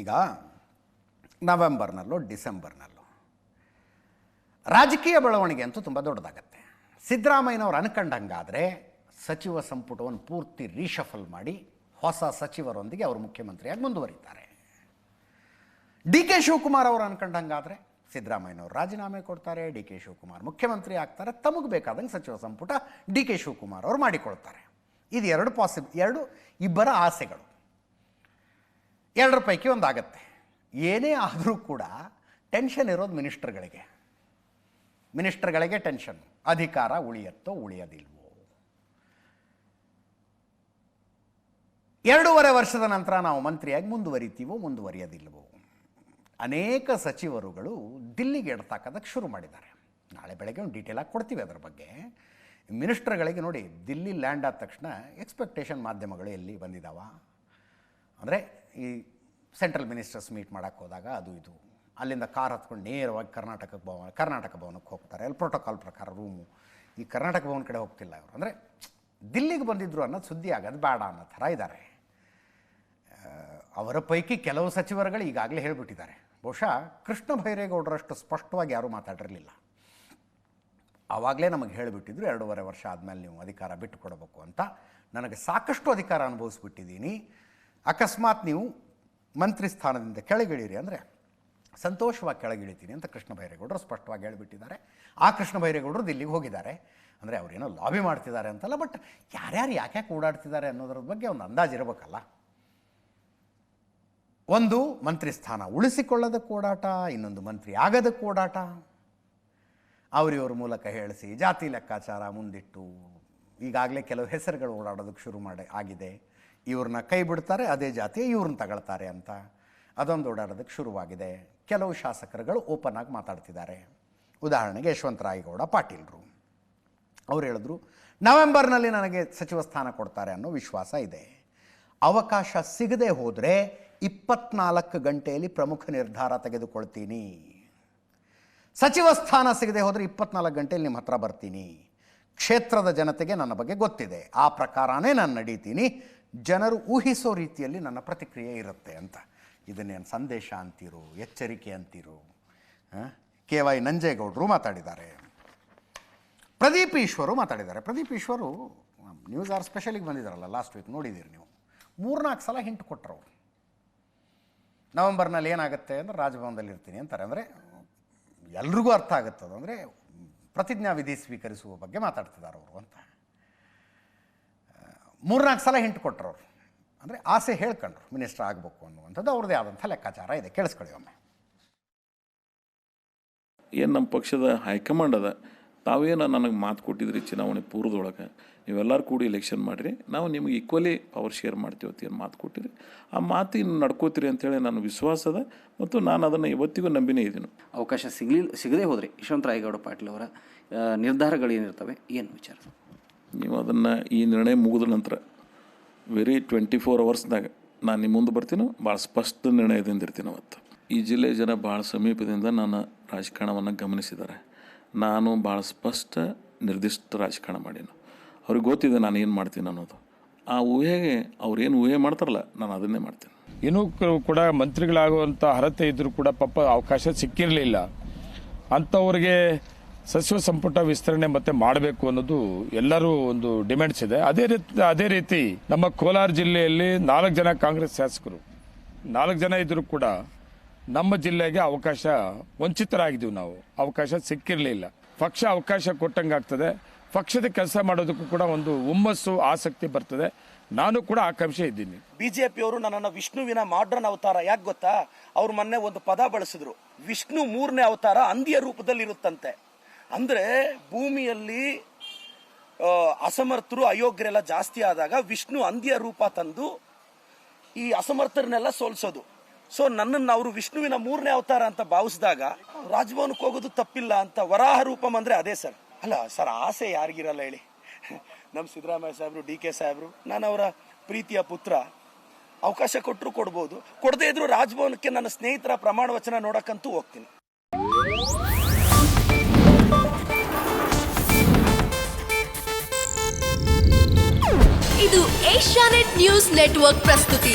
ಈಗ ನವೆಂಬರ್ನಲ್ಲೋ ಡಿಸೆಂಬರ್ನಲ್ಲೋ ರಾಜಕೀಯ ಬೆಳವಣಿಗೆ ಅಂತೂ ತುಂಬ ದೊಡ್ಡದಾಗತ್ತೆ. ಸಿದ್ದರಾಮಯ್ಯನವ್ರು ಅನ್ಕಂಡಂಗಾದರೆ ಸಚಿವ ಸಂಪುಟವನ್ನು ಪೂರ್ತಿ ರೀಶಫಲ್ ಮಾಡಿ ಹೊಸ ಸಚಿವರೊಂದಿಗೆ ಅವರು ಮುಖ್ಯಮಂತ್ರಿಯಾಗಿ ಮುಂದುವರಿತಾರೆ. ಡಿ ಕೆ ಶಿವಕುಮಾರ್ ಅವರು ಅನ್ಕಂಡಂಗಾದರೆ ಸಿದ್ದರಾಮಯ್ಯನವರು ರಾಜೀನಾಮೆ ಕೊಡ್ತಾರೆ, ಡಿ ಕೆ ಶಿವಕುಮಾರ್ ಮುಖ್ಯಮಂತ್ರಿ ಆಗ್ತಾರೆ, ತಮಗೆ ಬೇಕಾದಂಗೆ ಸಚಿವ ಸಂಪುಟ ಡಿ ಕೆ ಶಿವಕುಮಾರ್ ಅವರು ಮಾಡಿಕೊಳ್ತಾರೆ. ಇದು ಎರಡು ಇಬ್ಬರ ಆಸೆಗಳು, ಎರಡರ ಪೈಕಿ ಒಂದಾಗತ್ತೆ. ಏನೇ ಆದರೂ ಕೂಡ ಟೆನ್ಷನ್ ಇರೋದು ಮಿನಿಸ್ಟರ್ಗಳಿಗೆ ಟೆನ್ಷನ್. ಅಧಿಕಾರ ಉಳಿಯತ್ತೋ ಉಳಿಯೋದಿಲ್ವೋ. 2.5 ವರ್ಷದ ನಂತರ ನಾವು ಮಂತ್ರಿಯಾಗಿ ಮುಂದುವರಿಯೋದಿಲ್ವೋ. ಅನೇಕ ಸಚಿವರುಗಳು ದಿಲ್ಲಿಗೆ ಎಡ್ತಾಕೋದಕ್ಕೆ ಶುರು ಮಾಡಿದ್ದಾರೆ. ನಾಳೆ ಬೆಳಗ್ಗೆ ಒಂದು ಡೀಟೇಲಾಗಿ ಕೊಡ್ತೀವಿ ಅದರ ಬಗ್ಗೆ. ಮಿನಿಸ್ಟರ್ಗಳಿಗೆ ನೋಡಿ, ದಿಲ್ಲಿ ಲ್ಯಾಂಡ್ ಆದ ತಕ್ಷಣ ಎಕ್ಸ್ಪೆಕ್ಟೇಷನ್ ಮಾಧ್ಯಮಗಳು ಎಲ್ಲಿ ಬಂದಿದ್ದಾವ ಅಂದರೆ, ಈ ಸೆಂಟ್ರಲ್ ಮಿನಿಸ್ಟರ್ಸ್ ಮೀಟ್ ಮಾಡೋಕ್ಕೆ ಹೋದಾಗ ಅದು ಇದು, ಅಲ್ಲಿಂದ ಕಾರ್ ಹತ್ಕೊಂಡು ನೇರವಾಗಿ ಕರ್ನಾಟಕ ಭವನಕ್ಕೆ ಹೋಗ್ತಾರೆ. ಅಲ್ಲಿ ಪ್ರೋಟೋಕಾಲ್ ಪ್ರಕಾರ ರೂಮು. ಈ ಕರ್ನಾಟಕ ಭವನ ಕಡೆ ಹೋಗ್ತಿಲ್ಲ ಇವರು. ಅಂದರೆ ದಿಲ್ಲಿಗೆ ಬಂದಿದ್ದರು ಅನ್ನೋದು ಸುದ್ದಿ ಆಗೋದು ಬೇಡ ಅನ್ನೋ ಥರ ಇದ್ದಾರೆ. ಅವರ ಪೈಕಿ ಕೆಲವು ಸಚಿವರುಗಳು ಈಗಾಗಲೇ ಹೇಳಿಬಿಟ್ಟಿದ್ದಾರೆ. ಬಹುಶಃ ಕೃಷ್ಣ ಬೈರೇಗೌಡರಷ್ಟು ಸ್ಪಷ್ಟವಾಗಿ ಯಾರೂ ಮಾತಾಡಿರಲಿಲ್ಲ. ಆವಾಗಲೇ ನಮಗೆ ಹೇಳಿಬಿಟ್ಟಿದ್ರು 2.5 ವರ್ಷ ಆದಮೇಲೆ ನೀವು ಅಧಿಕಾರ ಬಿಟ್ಟು ಕೊಡಬೇಕು ಅಂತ. ನನಗೆ ಸಾಕಷ್ಟು ಅಧಿಕಾರ ಅನುಭವಿಸ್ಬಿಟ್ಟಿದ್ದೀನಿ, ಅಕಸ್ಮಾತ್ ನೀವು ಮಂತ್ರಿ ಸ್ಥಾನದಿಂದ ಕೆಳಗಿಳಿರಿ ಅಂದರೆ ಸಂತೋಷವಾಗಿ ಕೆಳಗಿಳಿತೀನಿ ಅಂತ ಕೃಷ್ಣ ಬೈರೇಗೌಡರು ಸ್ಪಷ್ಟವಾಗಿ ಹೇಳಿಬಿಟ್ಟಿದ್ದಾರೆ. ಆ ಕೃಷ್ಣ ಬೈರೇಗೌಡರು ದಿಲ್ಲಿಗೆ ಹೋಗಿದ್ದಾರೆ. ಅಂದರೆ ಅವರೇನೋ ಲಾಬಿ ಮಾಡ್ತಿದ್ದಾರೆ ಅಂತಲ್ಲ, ಬಟ್ ಯಾರ್ಯಾರು ಯಾಕೆ ಓಡಾಡ್ತಿದ್ದಾರೆ ಅನ್ನೋದ್ರ ಬಗ್ಗೆ ಒಂದು ಅಂದಾಜು ಇರಬೇಕಲ್ಲ. ಒಂದು ಮಂತ್ರಿ ಸ್ಥಾನ ಉಳಿಸಿಕೊಳ್ಳೋದಕ್ಕೆ ಓಡಾಟ, ಇನ್ನೊಂದು ಮಂತ್ರಿ ಆಗೋದಕ್ಕೆ ಓಡಾಟ. ಅವರಿವ್ರ ಮೂಲಕ ಹೇಳಿಸಿ ಜಾತಿ ಲೆಕ್ಕಾಚಾರ ಮುಂದಿಟ್ಟು ಈಗಾಗಲೇ ಕೆಲವು ಹೆಸರುಗಳು ಓಡಾಡೋದಕ್ಕೆ ಆಗಿದೆ. ಇವ್ರನ್ನ ಕೈ ಬಿಡ್ತಾರೆ, ಅದೇ ಜಾತಿ ಇವ್ರನ್ನ ತಗೊಳ್ತಾರೆ ಅಂತ ಅದೊಂದು ಓಡಾಡೋದಕ್ಕೆ ಶುರುವಾಗಿದೆ. ಕೆಲವು ಶಾಸಕರುಗಳು ಓಪನ್ ಆಗಿ ಮಾತಾಡ್ತಿದ್ದಾರೆ. ಉದಾಹರಣೆಗೆ ಯಶವಂತರಾಯಗೌಡ ಪಾಟೀಲ್ರು ಅವ್ರು ಹೇಳಿದ್ರು, ನವೆಂಬರ್ನಲ್ಲಿ ನನಗೆ ಸಚಿವ ಸ್ಥಾನ ಕೊಡ್ತಾರೆ ಅನ್ನೋ ವಿಶ್ವಾಸ ಇದೆ. ಅವಕಾಶ ಸಿಗದೆ ಹೋದರೆ 24 ಗಂಟೆಯಲ್ಲಿ ಪ್ರಮುಖ ನಿರ್ಧಾರ ತೆಗೆದುಕೊಳ್ತೀನಿ. ಸಚಿವ ಸ್ಥಾನ ಸಿಗದೆ ಹೋದರೆ 24 ಗಂಟೆಯಲ್ಲಿ ನಿಮ್ಮ ಹತ್ರ ಬರ್ತೀನಿ. ಕ್ಷೇತ್ರದ ಜನತೆಗೆ ನನ್ನ ಬಗ್ಗೆ ಗೊತ್ತಿದೆ, ಆ ಪ್ರಕಾರನೇ ನಾನು ನಡೀತೀನಿ. ಜನರು ಊಹಿಸೋ ರೀತಿಯಲ್ಲಿ ನನ್ನ ಪ್ರತಿಕ್ರಿಯೆ ಇರುತ್ತೆ ಅಂತ. ಇದನ್ನೇನು ಸಂದೇಶ ಅಂತೀರೋ, ಎಚ್ಚರಿಕೆ ಅಂತೀರೋ? KY ನಂಜೇಗೌಡರು ಮಾತಾಡಿದ್ದಾರೆ, ಪ್ರದೀಪ್ ಈಶ್ವರು ಮಾತಾಡಿದ್ದಾರೆ. ಪ್ರದೀಪ್ ಈಶ್ವರು ನ್ಯೂಸ್ ಆರ್ ಸ್ಪೆಷಲಿಗೆ ಬಂದಿದ್ದಾರಲ್ಲ ಲಾಸ್ಟ್ ವೀಕ್, ನೋಡಿದ್ದೀರಿ ನೀವು. 3-4 ಸಲ ಹಿಂಟ್ ಕೊಟ್ಟರು. ನವೆಂಬರ್ನಲ್ಲಿ ಏನಾಗುತ್ತೆ ಅಂದರೆ ರಾಜಭವನದಲ್ಲಿ ಇರ್ತೀನಿ ಅಂತಾರೆ. ಅಂದರೆ ಎಲ್ರಿಗೂ ಅರ್ಥ ಆಗುತ್ತದು. ಅಂದರೆ ಪ್ರತಿಜ್ಞಾ ವಿಧಿ ಸ್ವೀಕರಿಸುವ ಬಗ್ಗೆ ಮಾತಾಡ್ತಿದ್ದಾರೆ ಅವರು ಅಂತ. 3-4 ಸಲ ಹಿಂಟ್ ಕೊಟ್ಟರು ಅವರು. ಅಂದರೆ ಆಸೆ ಹೇಳ್ಕೊಂಡ್ರು ಮಿನಿಸ್ಟರ್ ಆಗಬೇಕು ಅನ್ನುವಂಥದ್ದು ಅವ್ರದ್ದೇ ಆದಂಥ ಲೆಕ್ಕಾಚಾರ ಇದೆ. ಕೇಳಿಸ್ಕೊಳ್ಳಿ ಒಮ್ಮೆ. ಏನು ನಮ್ಮ ಪಕ್ಷದ ಹೈಕಮಾಂಡ್ ಅದ, ತಾವೇನು ನನಗೆ ಮಾತು ಕೊಟ್ಟಿದ್ರಿ ಚುನಾವಣೆ ಪೂರ್ವದೊಳಗೆ, ನೀವೆಲ್ಲರೂ ಕೂಡಿ ಎಲೆಕ್ಷನ್ ಮಾಡಿರಿ, ನಾವು ನಿಮಗೆ ಈಕ್ವಲಿ ಪವರ್ ಶೇರ್ ಮಾಡ್ತೀವಿ ಅಂತ ಏನು ಮಾತು ಕೊಟ್ಟಿರಿ, ಆ ಮಾತಿನ ನಡ್ಕೋತೀರಿ ಅಂಥೇಳಿ ನನ್ನ ವಿಶ್ವಾಸ ಅದ ಮತ್ತು ನಾನು ಅದನ್ನು ಇವತ್ತಿಗೂ ನಂಬಿನೇ ಇದ್ದೀನಿ. ಅವಕಾಶ ಸಿಗದೇ ಹೋದರೆ ಯಶವಂತರಾಯಗೌಡ ಪಾಟೀಲ್ ಅವರ ನಿರ್ಧಾರಗಳೇನಿರ್ತವೆ, ಏನು ವಿಚಾರ? ನೀವು ಅದನ್ನು ಈ ನಿರ್ಣಯ ಮುಗಿದ ನಂತರ ವೆರಿ 24 ಅವರ್ಸ್ನಾಗ ನಾನು ನಿಮ್ಮ ಮುಂದೆ ಬರ್ತೀನೋ ಭಾಳ ಸ್ಪಷ್ಟ ನಿರ್ಣಯದಿಂದ ಇರ್ತೀನಿ. ಅವತ್ತು ಈ ಜಿಲ್ಲೆಯ ಜನ ಭಾಳ ಸಮೀಪದಿಂದ ನನ್ನ ರಾಜಕಾರಣವನ್ನು ಗಮನಿಸಿದ್ದಾರೆ. ನಾನು ಭಾಳ ಸ್ಪಷ್ಟ ನಿರ್ದಿಷ್ಟ ರಾಜಕಾರಣ ಮಾಡೀನಿ. ಅವ್ರಿಗೆ ಗೊತ್ತಿದೆ ನಾನು ಏನು ಮಾಡ್ತೀನಿ ಅನ್ನೋದು. ಆ ಊಹೆಗೆ ಅವ್ರೇನು ಊಹೆ ಮಾಡ್ತಾರಲ್ಲ, ನಾನು ಅದನ್ನೇ ಮಾಡ್ತೀನಿ. ಇನ್ನೂ ಕೂಡ ಮಂತ್ರಿಗಳಾಗುವಂಥ ಅರ್ಹತೆ ಇದ್ದರೂ ಕೂಡ ಪಾಪ ಅವಕಾಶ ಸಿಕ್ಕಿರಲಿಲ್ಲ. ಅಂಥವ್ರಿಗೆ ಸಚಿವ ಸಂಪುಟ ವಿಸ್ತರಣೆ ಮತ್ತೆ ಮಾಡಬೇಕು ಅನ್ನೋದು ಎಲ್ಲರೂ ಒಂದು ಡಿಮ್ಯಾಂಡ್ಸ್ ಇದೆ. ಅದೇ ರೀತಿ ನಮ್ಮ ಕೋಲಾರ ಜಿಲ್ಲೆಯಲ್ಲಿ 4 ಜನ ಕಾಂಗ್ರೆಸ್ ಶಾಸಕರು, 4 ಜನ ಇದ್ದರೂ ಕೂಡ ನಮ್ಮ ಜಿಲ್ಲೆಗೆ ಅವಕಾಶ ವಂಚಿತರಾಗಿದ್ದೀವಿ. ನಾವು ಅವಕಾಶ ಸಿಕ್ಕಿರಲಿಲ್ಲ. ಪಕ್ಷ ಅವಕಾಶ ಕೊಟ್ಟಂಗಾಗ್ತದೆ. ಪಕ್ಷದ ಕೆಲಸ ಮಾಡೋದಕ್ಕೂ ಕೂಡ ಒಂದು ಹುಮ್ಮಸ್ಸು, ಆಸಕ್ತಿ ಬರ್ತದೆ. ನಾನು ಕೂಡ ಆಕಾಂಕ್ಷೆ ಇದ್ದೀನಿ. ಬಿಜೆಪಿಯವರು ನನ್ನನ್ನು ವಿಷ್ಣುವಿನ ಮಾಡ್ರನ್ ಅವತಾರ, ಯಾಕೆ ಗೊತ್ತಾ? ಅವ್ರು ಮೊನ್ನೆ ಒಂದು ಪದ ಬಳಸಿದ್ರು, ವಿಷ್ಣು 3ನೇ ಅವತಾರ ಹಂದಿಯ ರೂಪದಲ್ಲಿ ಇರುತ್ತಂತೆ. ಅಂದ್ರೆ ಭೂಮಿಯಲ್ಲಿ ಅಸಮರ್ಥರು ಅಯೋಗ್ಯರೆಲ್ಲ ಜಾಸ್ತಿ ಆದಾಗ ವಿಷ್ಣು ಹಂದಿಯ ರೂಪ ತಂದು ಈ ಅಸಮರ್ಥರನ್ನೆಲ್ಲ ಸೋಲ್ಸೋದು. ಸೊ ನನ್ನನ್ನು ಅವರು ವಿಷ್ಣುವಿನ 3ನೇ ಅವತಾರ ಅಂತ ಭಾವಿಸಿದಾಗ ರಾಜಭವನಕ್ಕೆ ಹೋಗೋದು ತಪ್ಪಿಲ್ಲ ಅಂತ. ವರಾಹ ರೂಪಂ ಅಂದ್ರೆ ಅದೇ ಸರ್. ಅಲ್ಲ ಸರ್, ಆಸೆ ಯಾರಿಗಿರಲ್ಲ ಹೇಳಿ? ನಮ್ಮ ಸಿದ್ದರಾಮಯ್ಯ ಸಾಹೇಬರು, DK ಸಾಹೇಬರು, ನಾನು ಅವರ ಪ್ರೀತಿಯ ಪುತ್ರ. ಅವಕಾಶ ಕೊಟ್ಟರು ಕೊಡ್ಬೋದು, ಕೊಡದೇ ಇದ್ರು ರಾಜಭವನಕ್ಕೆ ನನ್ನ ಸ್ನೇಹಿತರ ಪ್ರಮಾಣ ವಚನ ನೋಡಕ್ಕಂತೂ ಹೋಗ್ತೀನಿ. ಇದು ಏಷ್ಯಾನೆಟ್ ನ್ಯೂಸ್ ನೆಟ್ವರ್ಕ್ ಪ್ರಸ್ತುತಿ.